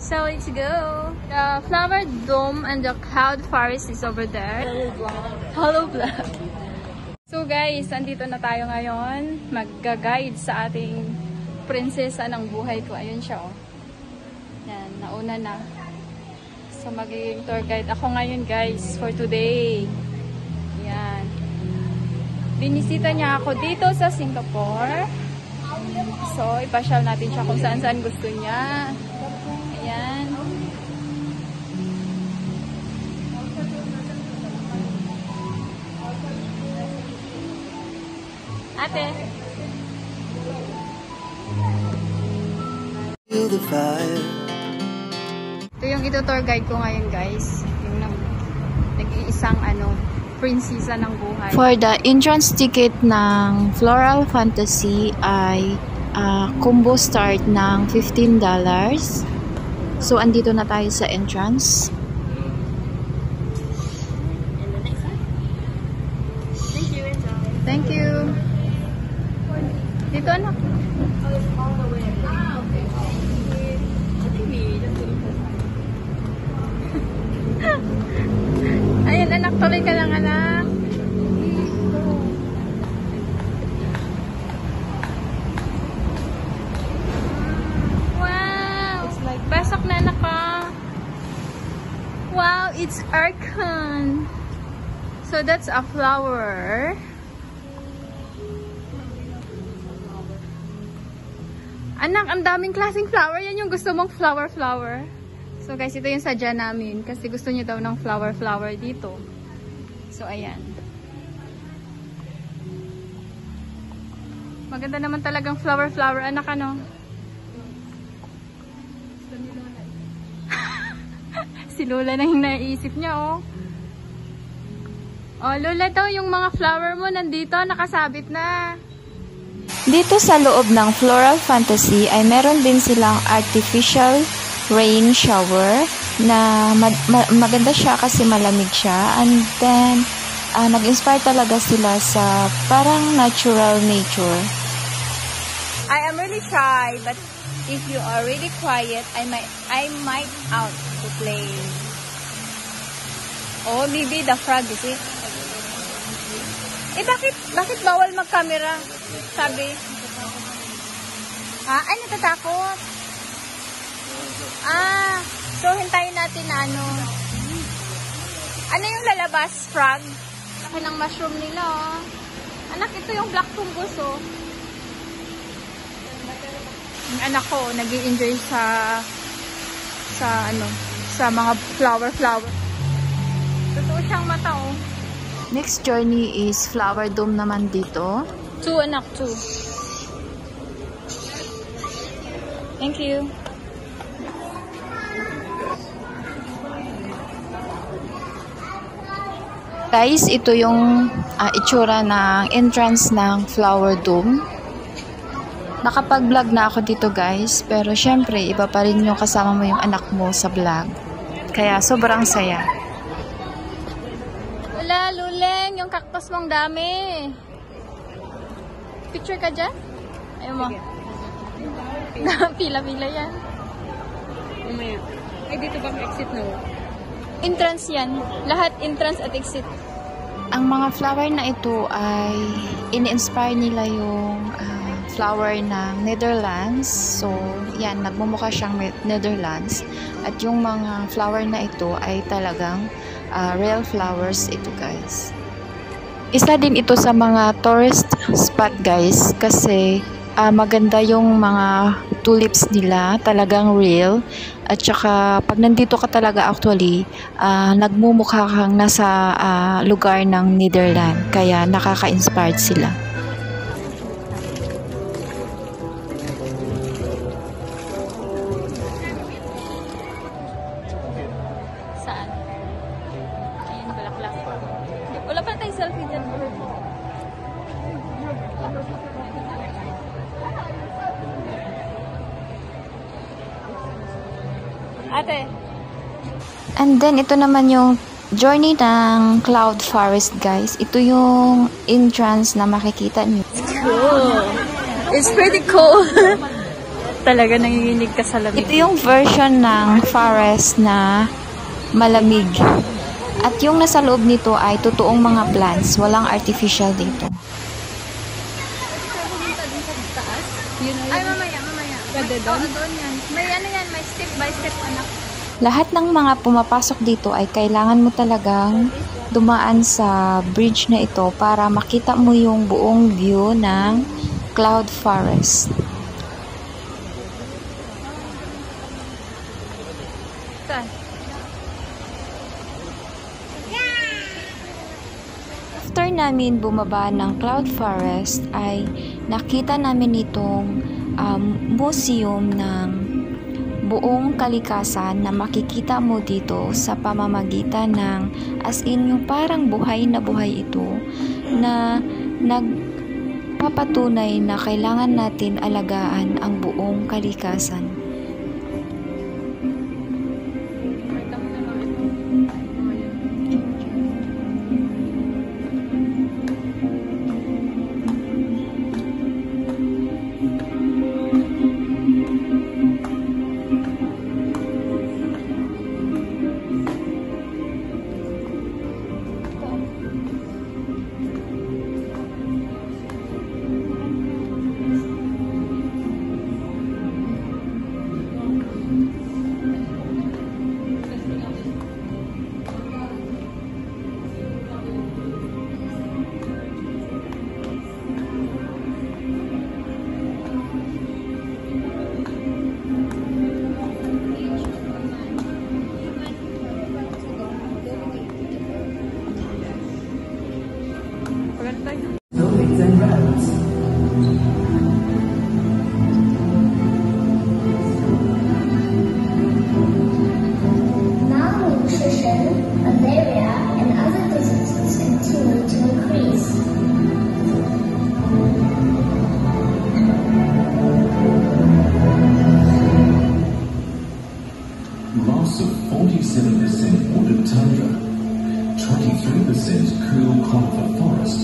So let's go. The flower dome and the cloud forest is over there. Hollow block. So guys, andito na tayo ngayon. Mag-guide sa ating prinsesa ng buhay ko. Ayun siya oh. Yan, nauna na. So magiging tour guide ako ngayon guys for today. Yan. Binisita niya ako dito sa Singapore. So ipasyal natin siya kung saan-saan gusto niya. Ayan. Ate. Ito yung ito-tour guide ko ngayon guys. Yung nag-iisang prinsesa ng buhay. For the entrance ticket ng Floral Fantasy ay combo start ng $15. So andito na tayo sa entrance. Thank you. Dito anak. Ayan anak, tuloy ka lang anak. Wow! Pasok na anak ka. Wow, it's Archon. So that's a flower. Anak, ang daming klaseng flower. Yan yung gusto mong flower. So guys, ito yung sadya namin. Kasi gusto niyo daw ng flower dito. So ayan. Maganda naman talagang flower. Anak ano? Si Lola na yung naiisip niya oh. Oh Lola daw, yung mga flower mo nandito, nakasabit na. Dito sa loob ng Floral Fantasy ay meron din silang artificial rain shower na maganda siya kasi malamig siya, and then nag-inspire talaga sila sa parang natural nature. I am really shy, but if you are really quiet, I might out to play. Oh, maybe the frog is it? Bakit bawal mag-camera? Sabi. Ay, natatakot. So hintayin natin na ano yung lalabas, frog? Laki ng mushroom nila, oh. Anak, ito yung black fungus, oh. Yung anak ko, nag-i-enjoy sa mga flower. Totoo siyang mata, oh. Next journey is Flower Dome naman dito. 2 anak, 2. Thank you. Guys, ito yung itsura ng entrance ng Flower Dome. Nakapag-vlog na ako dito guys, pero syempre iba pa rin yung kasama mo yung anak mo sa vlog. Kaya sobrang saya. Wala, Luleng, yung cactus mong dami. Picture ka dyan? Ayaw mo. Pila-pila yan. Ay, dito bang exit no? Entrance yan. Lahat entrance at exit. Ang mga flower na ito ay ini-inspire nila yung flower ng Netherlands. So, yan, nagmumukha siyang Netherlands. At yung mga flower na ito ay talagang real flowers ito guys. Isa din ito sa mga tourist spot guys kasi maganda yung mga tulips nila, talagang real. At saka pag nandito ka talaga actually, nagmumukha kang nasa lugar ng Netherlands. Kaya nakaka-inspired sila. Saan? Ayun, bulaklak. Wala pa tayong selfie dyan. Ate. And then ito naman yung journey ng Cloud Forest guys. Ito yung entrance na makikita niyo. Cool. It's pretty cool. talaga nanginginig ka sa lamig. Ito yung version ng forest na malamig. At yung nasa loob nito ay totoong mga plants. Walang artificial dito. Ay, mamaya. Pwede doon? Oo, doon yan. May may step by step, anak. Lahat ng mga pumapasok dito ay kailangan mo talagang dumaan sa bridge na ito para makita mo yung buong view ng cloud forest. After namin bumaba ng cloud forest ay nakita namin itong museum ng buong kalikasan na makikita mo dito sa pamamagitan ng as in yung parang buhay na buhay ito na nagpapatunay na kailangan natin alagaan ang buong kalikasan. Buildings and roads. Malnutrition, malaria, and other diseases continue to increase. Loss of 47% wooded tundra, 23% cool conifer forest,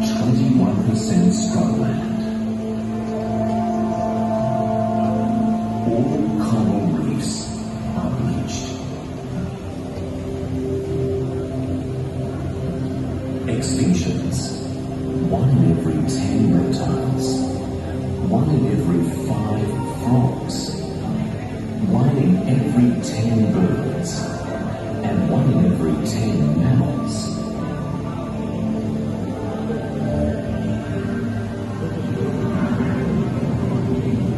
21% scrubland. All coral reefs are bleached. Extinctions. 1 in every 10 reptiles. 1 in every 5 frogs. 1 in every 10 birds. And 1 in every 10 mammals.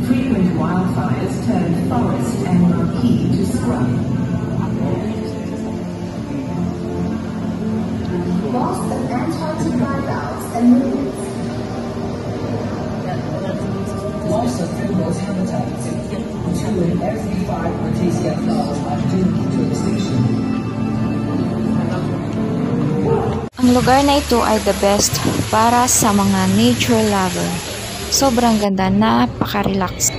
Frequent wildfires turned forest and marquee to scrub. Loss of Antarctic bivalves and movements. Loss of those habitats. 2 in every 5 Cretaceous flowers are doomed to extinction. Ang lugar na ito ay the best para sa mga nature lover. Sobrang ganda, napaka-relax.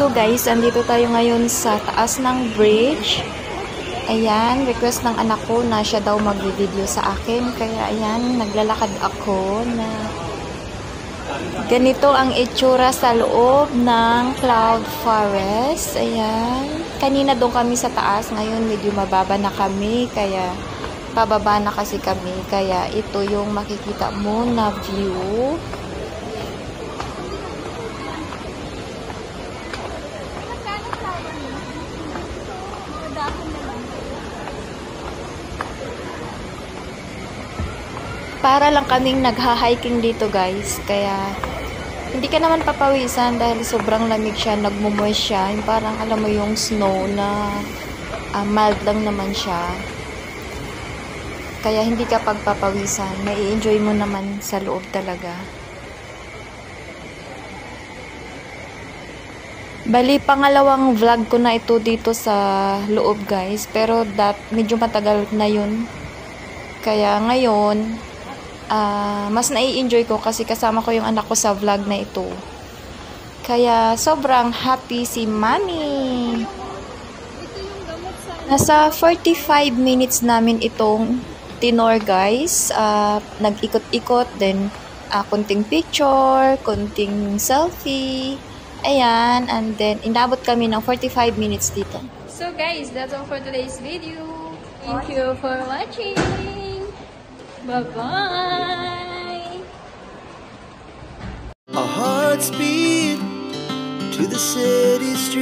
So guys, andito tayo ngayon sa taas ng bridge. Ayan, request ng anak ko na siya daw mag-video sa akin. Kaya ayan, naglalakad ako na ganito ang itsura sa loob ng cloud forest. Ayan. Kanina doon kami sa taas, ngayon medyo mababa na kami. Kaya pababa na kasi kami. Kaya ito yung makikita mo na view. Para lang kaming nagha-hiking dito guys, kaya hindi ka naman papawisan dahil sobrang lamig siya, nagmumoist siya, yung parang alam mo yung snow na mild lang naman siya, kaya hindi ka pagpapawisan, may i-enjoy mo naman sa loob talaga. Bali, pangalawang vlog ko na ito dito sa loob guys, pero medyo matagal na yun. Kaya ngayon, mas nai-enjoy ko kasi kasama ko yung anak ko sa vlog na ito. Kaya sobrang happy si Mami. Nasa 45 minutes namin itong tinor guys. Nag-ikot-ikot, then kunting picture, kunting selfie. Ayan, and then inabot kami ng 45 minutes dito. So guys, that's all for today's video. Thank you for watching. Bye-bye. Our hearts beat to the city street.